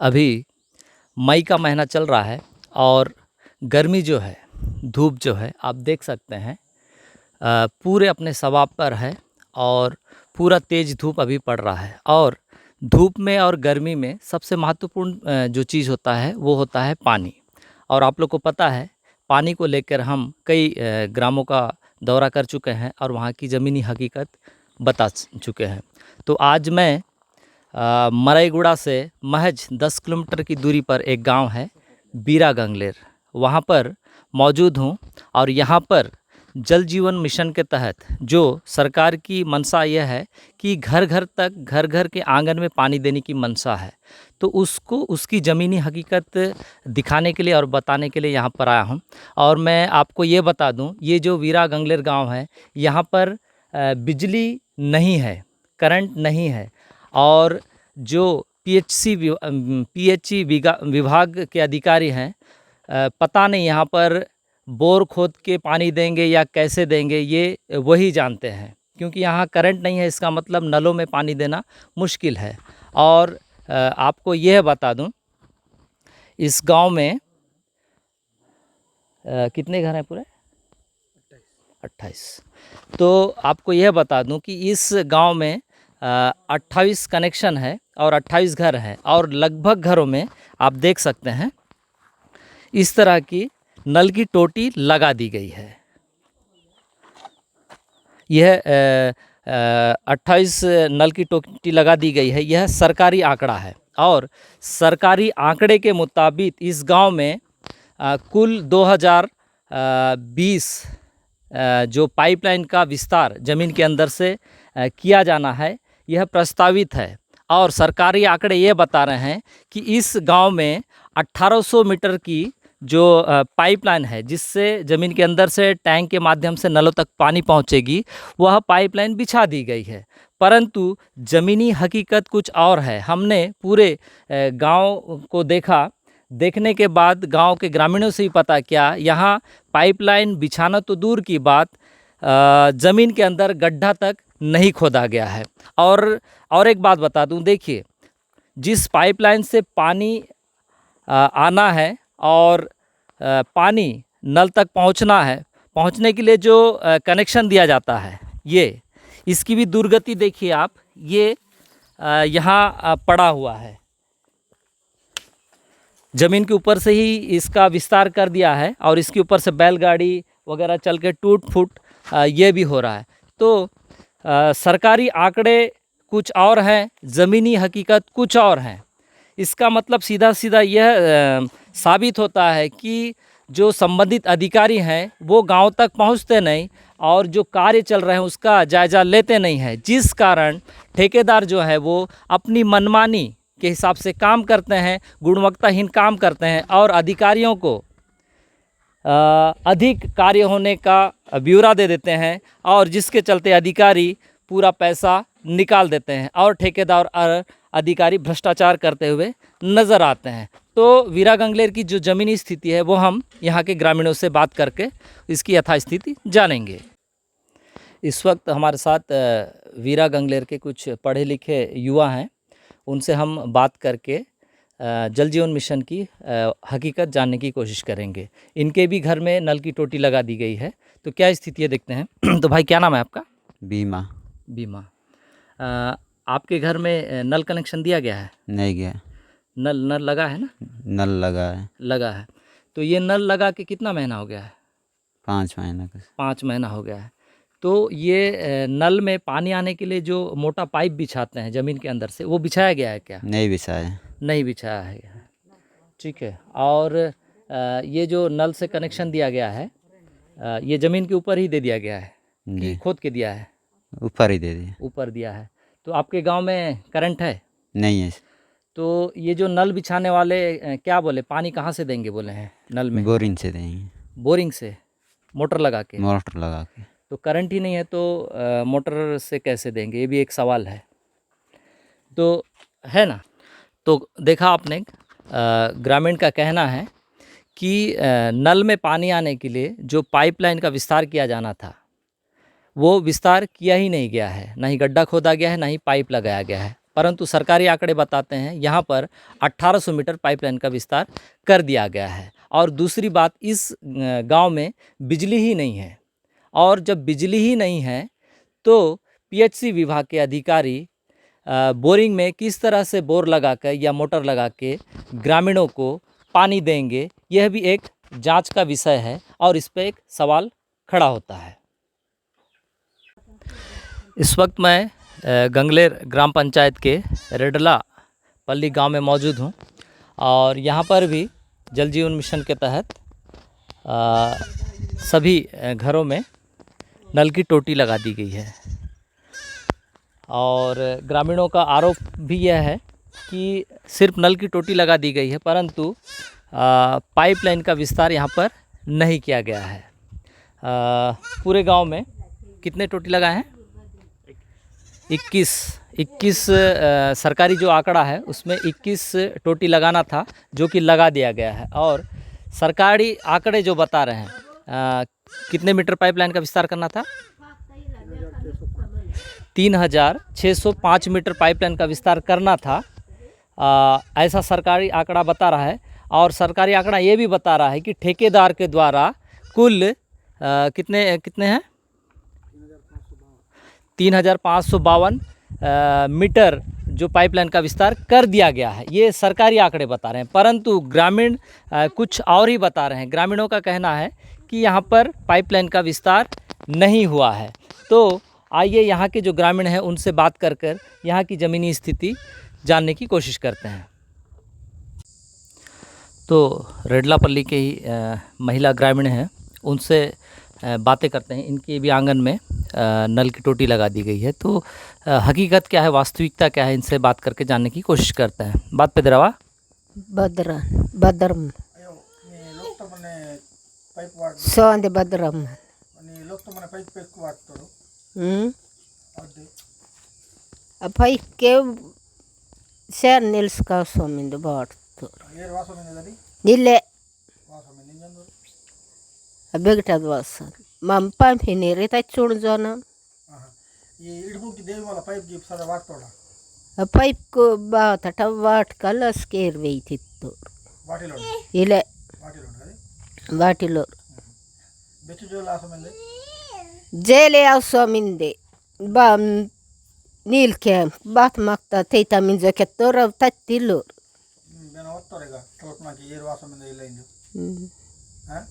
अभी मई का महीना चल रहा है और गर्मी जो है, धूप जो है आप देख सकते हैं पूरे अपने सवाब पर है और पूरा तेज़ धूप अभी पड़ रहा है। और धूप में और गर्मी में सबसे महत्वपूर्ण जो चीज़ होता है वो होता है पानी। और आप लोग को पता है पानी को लेकर हम कई ग्रामों का दौरा कर चुके हैं और वहाँ की ज़मीनी हकीकत बता चुके हैं। तो आज मैं मरईगुड़ा से महज 10 किलोमीटर की दूरी पर एक गांव है बीरा गंगलेर, वहां पर मौजूद हूं। और यहां पर जल जीवन मिशन के तहत जो सरकार की मंशा यह है कि घर घर के आंगन में पानी देने की मंशा है, तो उसकी ज़मीनी हकीकत दिखाने के लिए और बताने के लिए यहाँ पर आया हूँ। और मैं आपको ये बता दूँ, ये जो बीरा गंगलेर गाँव है यहाँ पर बिजली नहीं है, करंट नहीं है। और जो पीएचई विभाग के अधिकारी हैं, पता नहीं यहाँ पर बोर खोद के पानी देंगे या कैसे देंगे, ये वही जानते हैं। क्योंकि यहाँ करंट नहीं है, इसका मतलब नलों में पानी देना मुश्किल है। और आपको यह बता दूं, इस गांव में कितने घर हैं पूरे? 28। तो आपको यह बता दूं कि इस गांव में 28 कनेक्शन है और 28 घर हैं। और लगभग घरों में आप देख सकते हैं इस तरह की नल की टोटी लगा दी गई है। यह 28 नल की टोटी लगा दी गई है, यह सरकारी आंकड़ा है। और सरकारी आंकड़े के मुताबिक इस गांव में कुल 2020 जो पाइपलाइन का विस्तार ज़मीन के अंदर से किया जाना है, यह प्रस्तावित है। और सरकारी आंकड़े ये बता रहे हैं कि इस गांव में 1800 मीटर की जो पाइपलाइन है, जिससे ज़मीन के अंदर से टैंक के माध्यम से नलों तक पानी पहुंचेगी, वह पाइपलाइन बिछा दी गई है। परंतु ज़मीनी हकीकत कुछ और है। हमने पूरे गांव को देखा, देखने के बाद गांव के ग्रामीणों से ही पता किया, यहाँ पाइपलाइन बिछाना तो दूर की बात, ज़मीन के अंदर गड्ढा तक नहीं खोदा गया है। और एक बात बता दूं, देखिए जिस पाइपलाइन से पानी आना है और पानी नल तक पहुंचना है, पहुंचने के लिए जो कनेक्शन दिया जाता है, ये इसकी भी दुर्गति देखिए आप, ये यहाँ पड़ा हुआ है। ज़मीन के ऊपर से ही इसका विस्तार कर दिया है और इसके ऊपर से बैलगाड़ी वगैरह चल के टूट फूट ये भी हो रहा है। तो सरकारी आंकड़े कुछ और हैं, ज़मीनी हकीकत कुछ और हैं। इसका मतलब सीधा सीधा यह साबित होता है कि जो संबंधित अधिकारी हैं वो गांव तक पहुंचते नहीं और जो कार्य चल रहे हैं उसका जायज़ा लेते नहीं हैं, जिस कारण ठेकेदार जो है वो अपनी मनमानी के हिसाब से काम करते हैं, गुणवत्ताहीन काम करते हैं और अधिकारियों को अधिक कार्य होने का ब्यौरा दे देते हैं, और जिसके चलते अधिकारी पूरा पैसा निकाल देते हैं और ठेकेदार और अधिकारी भ्रष्टाचार करते हुए नज़र आते हैं। तो बीरा गंगलेर की जो ज़मीनी स्थिति है वो हम यहाँ के ग्रामीणों से बात करके इसकी यथास्थिति जानेंगे। इस वक्त हमारे साथ बीरा गंगलेर के कुछ पढ़े लिखे युवा हैं, उनसे हम बात करके जल जीवन मिशन की हकीकत जानने की कोशिश करेंगे। इनके भी घर में नल की टोटी लगा दी गई है, तो क्या स्थिति है देखते हैं। तो भाई क्या नाम है आपका? बीमा। आपके घर में नल कनेक्शन दिया गया है? नहीं गया। नल लगा है ना? नल लगा है। तो ये नल लगा के कितना महीना हो गया है? 5 महीना का। 5 महीना हो गया है। तो ये नल में पानी आने के लिए जो मोटा पाइप बिछाते हैं ज़मीन के अंदर से, वो बिछाया गया है क्या? नहीं बिछाया। नहीं बिछाया है, ठीक है। और ये जो नल से कनेक्शन दिया गया है, ये ज़मीन के ऊपर ही दे दिया गया है कि खोद के दिया है? ऊपर ही दे दिया। ऊपर दिया है। तो आपके गांव में करंट है? नहीं है। तो ये जो नल बिछाने वाले क्या बोले, पानी कहाँ से देंगे बोले हैं नल में? बोरिंग से देंगे। बोरिंग से, मोटर लगा के? मोटर लगा के। तो करंट ही नहीं है तो मोटर से कैसे देंगे, ये भी एक सवाल है, तो है ना। तो देखा आपने, ग्रामीण का कहना है कि नल में पानी आने के लिए जो पाइपलाइन का विस्तार किया जाना था वो विस्तार किया ही नहीं गया है, ना ही गड्ढा खोदा गया है, ना ही पाइप लगाया गया है। परंतु सरकारी आंकड़े बताते हैं यहाँ पर 1800 मीटर पाइपलाइन का विस्तार कर दिया गया है। और दूसरी बात, इस गांव में बिजली ही नहीं है, और जब बिजली ही नहीं है तो पीएचसी विभाग के अधिकारी बोरिंग में किस तरह से बोर लगाकर या मोटर लगा के ग्रामीणों को पानी देंगे, यह भी एक जांच का विषय है और इस पर एक सवाल खड़ा होता है। इस वक्त मैं गंगलेर ग्राम पंचायत के रेडला पल्ली गांव में मौजूद हूं और यहां पर भी जल जीवन मिशन के तहत सभी घरों में नल की टोटी लगा दी गई है। और ग्रामीणों का आरोप भी यह है कि सिर्फ नल की टोटी लगा दी गई है, परंतु पाइपलाइन का विस्तार यहाँ पर नहीं किया गया है। पूरे गांव में कितने टोटी लगाए हैं? 21 सरकारी जो आंकड़ा है उसमें 21 टोटी लगाना था, जो कि लगा दिया गया है। और सरकारी आंकड़े जो बता रहे हैं कितने मीटर पाइपलाइन का विस्तार करना था? 3605 मीटर पाइपलाइन का विस्तार करना था, ऐसा सरकारी आंकड़ा बता रहा है। और सरकारी आंकड़ा ये भी बता रहा है कि ठेकेदार के द्वारा कुल कितने हैं? 3552 मीटर जो पाइपलाइन का विस्तार कर दिया गया है, ये सरकारी आंकड़े बता रहे हैं। परंतु ग्रामीण कुछ और ही बता रहे हैं। ग्रामीणों का कहना है कि यहाँ पर पाइपलाइन का विस्तार नहीं हुआ है। तो आइए यहाँ के जो ग्रामीण हैं उनसे बात कर यहाँ की ज़मीनी स्थिति जानने की कोशिश करते हैं। तो रेडलापल्ली के ही महिला ग्रामीण हैं, उनसे बातें करते हैं। इनके भी आंगन में नल की टोटी लगा दी गई है, तो हकीकत क्या है, वास्तविकता क्या है, इनसे बात करके जानने की कोशिश करते हैं। बात पे दरवा भद्रम सोंदे भद्रम पाइप के शहर निल्सका सोमिंद बाट निल्ले बेगटद वास मम पंप हिनेरे ता चुण जोना ये इडबू की देवी वाला पाइप की सारा वाट तोड़ा पाइप को बात हटा वाट कलस केर वे थी तो वाटी लोड इले करे वाटी लो बेचु जो लासो में जेले आ सोमिंदे बा नील के बात मक्ता तेता मिंज के तोर तत्तिलो बेना वत्तोरेगा तोटना की येर वासो में इलेंजो हां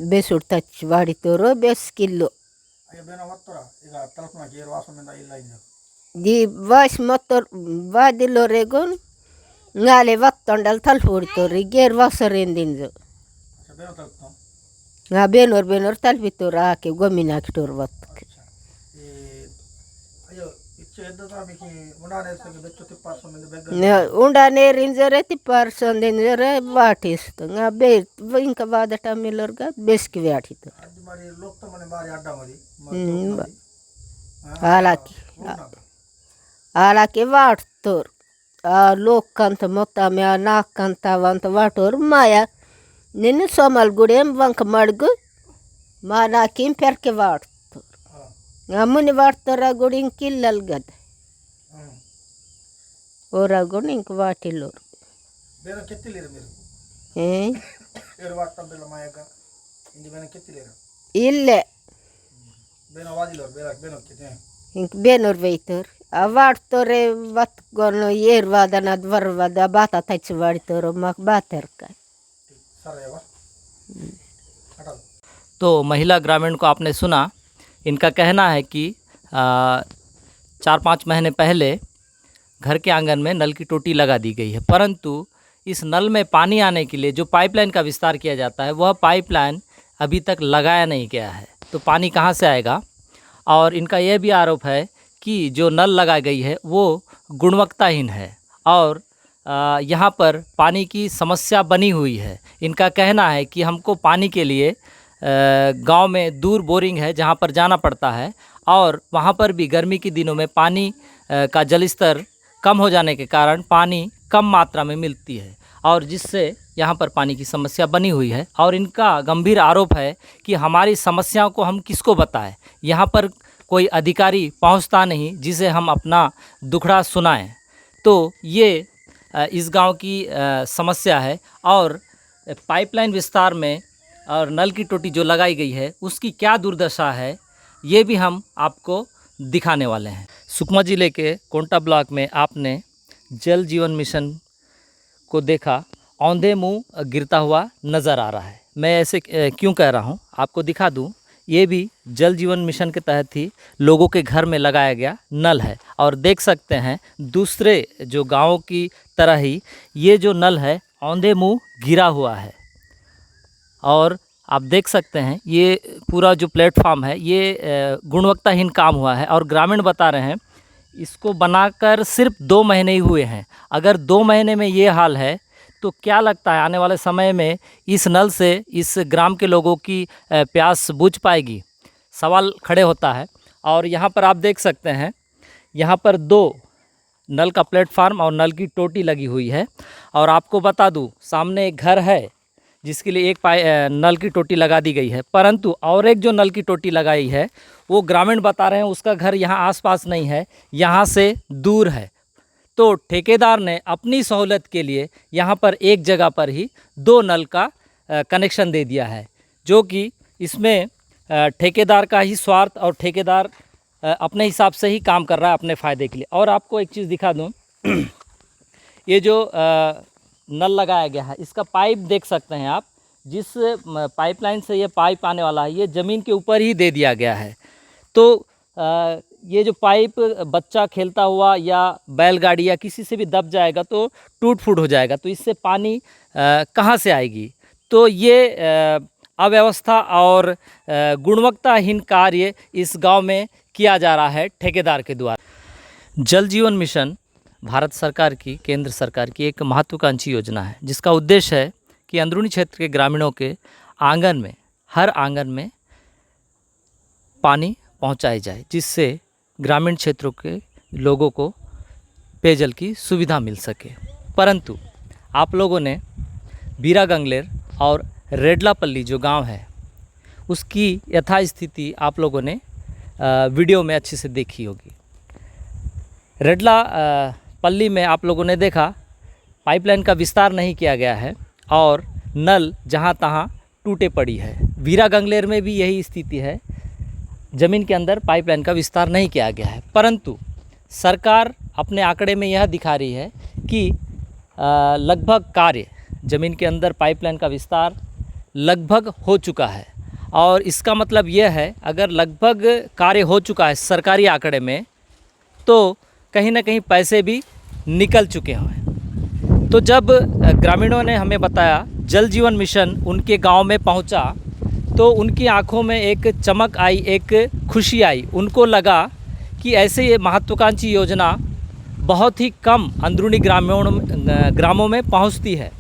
बेसुर तच वाडी तोरो बेस किलो अय बेना वत्तोरा इगा तलपना की येर वासो में इलेंजो दी वास motor वादिलो रेगोन ngale wattondal talfuri tori ger wasorendenzo अच्छा बेनो तलपतो nga benor talfitora ke gomina kitor wat ये अयो इच्छे इद्दता मिकी उंडाने से बेच्चो ति पासो में bag ne undane rinzere ti person denzere watis to nga be inka wadata milorga beski wati to आज मारी लोग तो मने बारी अड्डा मारी alaki wattor a lokanta motta me nakanta want wator maya nin somal gudem wank madgu mana kim perke wattor ngamuni wattora gudin killal gad ora gudin kwatilor बेनो कितने लेर मेरे येर वाट तब बेला मायगा इंदी बेनो कितने लेर ille बेनो वादी लोर बेनो कितने ink benor veitor a wattore wat gono yer wadana dvar wada bata tach wattoro mak baterka सरेवा हटा तो महिला ग्रामीण को आपने सुना। इनका कहना है कि 4-5 महीने पहले घर के आंगन में नल की टोटी लगा दी गई है, परंतु इस नल में पानी आने के लिए जो पाइपलाइन का विस्तार किया जाता है वह पाइपलाइन अभी तक लगाया नहीं गया है, तो पानी कहाँ से आएगा। और इनका यह भी आरोप है कि जो नल लगाई गई है वो गुणवत्ताहीन है और यहाँ पर पानी की समस्या बनी हुई है। इनका कहना है कि हमको पानी के लिए गांव में दूर बोरिंग है जहाँ पर जाना पड़ता है, और वहाँ पर भी गर्मी के दिनों में पानी का जल स्तर कम हो जाने के कारण पानी कम मात्रा में मिलती है, और जिससे यहाँ पर पानी की समस्या बनी हुई है। और इनका गंभीर आरोप है कि हमारी समस्याओं को हम किसको बताएं, यहाँ पर कोई अधिकारी पहुंचता नहीं जिसे हम अपना दुखड़ा सुनाएं। तो ये इस गांव की समस्या है। और पाइपलाइन विस्तार में और नल की टोटी जो लगाई गई है उसकी क्या दुर्दशा है, ये भी हम आपको दिखाने वाले हैं। सुकमा ज़िले के कोंटा ब्लॉक में आपने जल जीवन मिशन को देखा, औंधे मुंह गिरता हुआ नज़र आ रहा है। मैं ऐसे क्यों कह रहा हूँ, आपको दिखा दूँ। ये भी जल जीवन मिशन के तहत ही लोगों के घर में लगाया गया नल है। और देख सकते हैं दूसरे जो गाँवों की तरह ही ये जो नल है औंधे मुंह गिरा हुआ है। और आप देख सकते हैं ये पूरा जो प्लेटफॉर्म है ये गुणवत्ताहीन काम हुआ है। और ग्रामीण बता रहे हैं इसको बनाकर सिर्फ 2 महीने ही हुए हैं। अगर 2 महीने में ये हाल है तो क्या लगता है आने वाले समय में इस नल से इस ग्राम के लोगों की प्यास बुझ पाएगी? सवाल खड़े होता है। और यहाँ पर आप देख सकते हैं यहाँ पर 2 नल का प्लेटफार्म और नल की टोटी लगी हुई है। और आपको बता दूँ सामने एक घर है जिसके लिए एक नल की टोटी लगा दी गई है, परंतु और एक जो नल की टोटी लगाई है वो ग्रामीण बता रहे हैं उसका घर यहाँ आसपास नहीं है, यहाँ से दूर है। तो ठेकेदार ने अपनी सहूलत के लिए यहाँ पर एक जगह पर ही 2 नल का कनेक्शन दे दिया है, जो कि इसमें ठेकेदार का ही स्वार्थ और ठेकेदार अपने हिसाब से ही काम कर रहा है अपने फ़ायदे के लिए। और आपको एक चीज़ दिखा दूँ, ये जो नल लगाया गया है इसका पाइप देख सकते हैं आप। जिस पाइपलाइन से ये पाइप आने वाला है ये ज़मीन के ऊपर ही दे दिया गया है। तो ये जो पाइप बच्चा खेलता हुआ या बैलगाड़ी या किसी से भी दब जाएगा तो टूट फूट हो जाएगा, तो इससे पानी कहाँ से आएगी? तो ये अव्यवस्था और गुणवत्ताहीन कार्य इस गांव में किया जा रहा है ठेकेदार के द्वारा। जल जीवन मिशन भारत सरकार की, केंद्र सरकार की एक महत्वाकांक्षी योजना है जिसका उद्देश्य है कि अंदरूनी क्षेत्र के ग्रामीणों के आंगन में, हर आंगन में पानी पहुंचाई जाए, जिससे ग्रामीण क्षेत्रों के लोगों को पेयजल की सुविधा मिल सके। परंतु आप लोगों ने बीरा गंगलेर और रेडलापल्ली जो गांव है उसकी यथास्थिति आप लोगों ने वीडियो में अच्छे से देखी होगी। रेडलापल्ली में आप लोगों ने देखा पाइपलाइन का विस्तार नहीं किया गया है और नल जहां तहां टूटे पड़ी है। बीरा गंगलेर में भी यही स्थिति है, ज़मीन के अंदर पाइपलाइन का विस्तार नहीं किया गया है। परंतु सरकार अपने आंकड़े में यह दिखा रही है कि लगभग कार्य ज़मीन के अंदर पाइपलाइन का विस्तार लगभग हो चुका है। और इसका मतलब यह है अगर लगभग कार्य हो चुका है सरकारी आंकड़े में, तो कहीं ना कहीं पैसे भी निकल चुके हैं। तो जब ग्रामीणों ने हमें बताया, जल जीवन मिशन उनके गांव में पहुंचा, तो उनकी आंखों में एक चमक आई, एक खुशी आई। उनको लगा कि ऐसे ये महत्वाकांक्षी योजना बहुत ही कम अंदरूनी ग्रामों में पहुंचती है।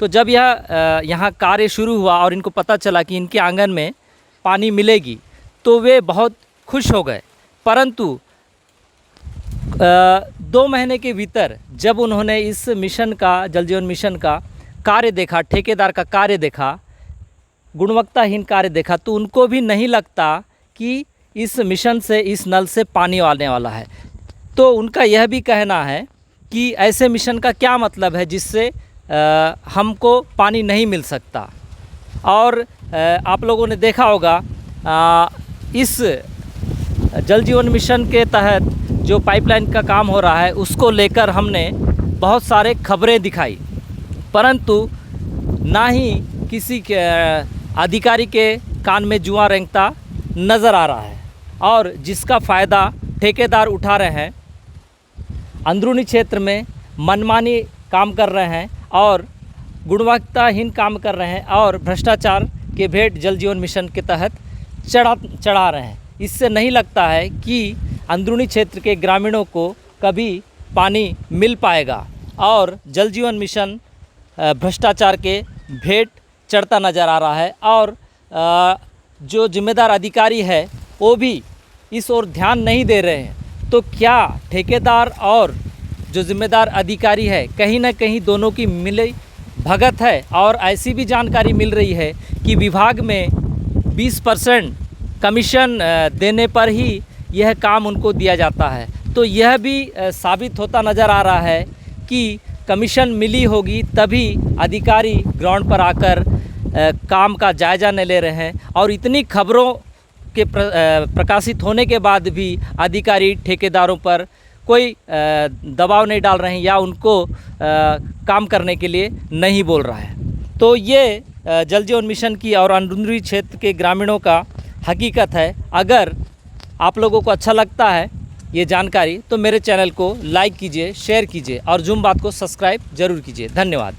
तो जब यह यहाँ कार्य शुरू हुआ और इनको पता चला कि इनके आंगन में पानी मिलेगी तो वे बहुत खुश हो गए। परंतु 2 महीने के भीतर जब उन्होंने इस मिशन का, जल जीवन मिशन का कार्य देखा, ठेकेदार का कार्य देखा, गुणवत्ताहीन कार्य देखा, तो उनको भी नहीं लगता कि इस मिशन से, इस नल से पानी आने वाला है। तो उनका यह भी कहना है कि ऐसे मिशन का क्या मतलब है जिससे हमको पानी नहीं मिल सकता। और आप लोगों ने देखा होगा इस जल जीवन मिशन के तहत जो पाइपलाइन का काम हो रहा है उसको लेकर हमने बहुत सारे खबरें दिखाई, परंतु ना ही किसी के अधिकारी के कान में जुआ रेंगता नज़र आ रहा है। और जिसका फ़ायदा ठेकेदार उठा रहे हैं, अंदरूनी क्षेत्र में मनमानी काम कर रहे हैं और गुणवत्ताहीन काम कर रहे हैं और भ्रष्टाचार के भेंट जल जीवन मिशन के तहत चढ़ा रहे हैं। इससे नहीं लगता है कि अंदरूनी क्षेत्र के ग्रामीणों को कभी पानी मिल पाएगा और जल जीवन मिशन भ्रष्टाचार के भेंट चढ़ता नज़र आ रहा है। और जो जिम्मेदार अधिकारी है वो भी इस ओर ध्यान नहीं दे रहे हैं। तो क्या ठेकेदार और जो जिम्मेदार अधिकारी है, कहीं ना कहीं दोनों की मिली भगत है? और ऐसी भी जानकारी मिल रही है कि विभाग में 20% कमीशन देने पर ही यह काम उनको दिया जाता है। तो यह भी साबित होता नज़र आ रहा है कि कमीशन मिली होगी तभी अधिकारी ग्राउंड पर आकर काम का जायज़ा नहीं ले रहे हैं, और इतनी खबरों के प्रकाशित होने के बाद भी अधिकारी ठेकेदारों पर कोई दबाव नहीं डाल रहे हैं या उनको काम करने के लिए नहीं बोल रहा है। तो ये जल जीवन मिशन की और अंदरूनी क्षेत्र के ग्रामीणों का हकीकत है। अगर आप लोगों को अच्छा लगता है ये जानकारी तो मेरे चैनल को लाइक कीजिए, शेयर कीजिए और जूम बात को सब्सक्राइब ज़रूर कीजिए। धन्यवाद।